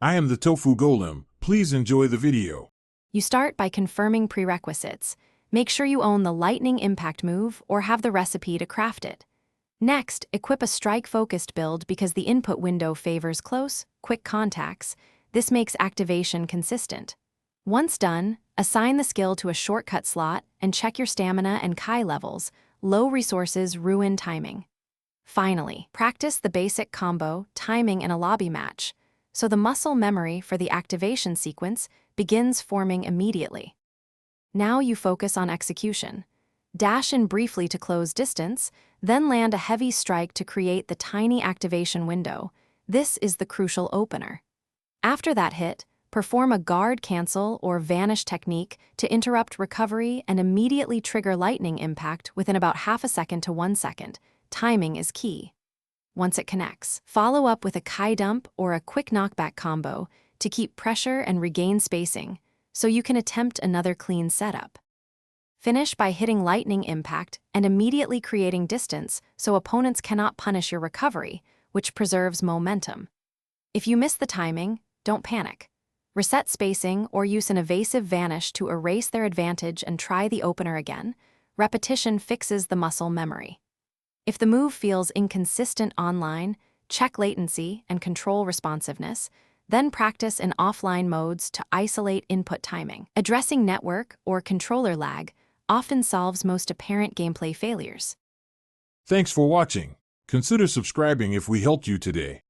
I am the Tofu Golem. Please enjoy the video. You start by confirming prerequisites. Make sure you own the lightning impact move or have the recipe to craft it. Next, equip a strike-focused build because the input window favors close, quick contacts. This makes activation consistent. Once done, assign the skill to a shortcut slot and check your stamina and Kai levels. Low resources ruin timing. Finally, practice the basic combo timing in a lobby match, so the muscle memory for the activation sequence begins forming immediately. Now you focus on execution. Dash in briefly to close distance, then land a heavy strike to create the tiny activation window. This is the crucial opener. After that hit, perform a guard cancel or vanish technique to interrupt recovery and immediately trigger lightning impact within about half a second to 1 second. Timing is key. Once it connects, follow up with a Kai dump or a quick knockback combo to keep pressure and regain spacing, so you can attempt another clean setup. Finish by hitting lightning impact and immediately creating distance so opponents cannot punish your recovery, which preserves momentum. If you miss the timing, don't panic. Reset spacing or use an evasive vanish to erase their advantage and try the opener again. Repetition fixes the muscle memory. If the move feels inconsistent online, check latency and control responsiveness, then practice in offline modes to isolate input timing. Addressing network or controller lag often solves most apparent gameplay failures. Thanks for watching. Consider subscribing if we helped you today.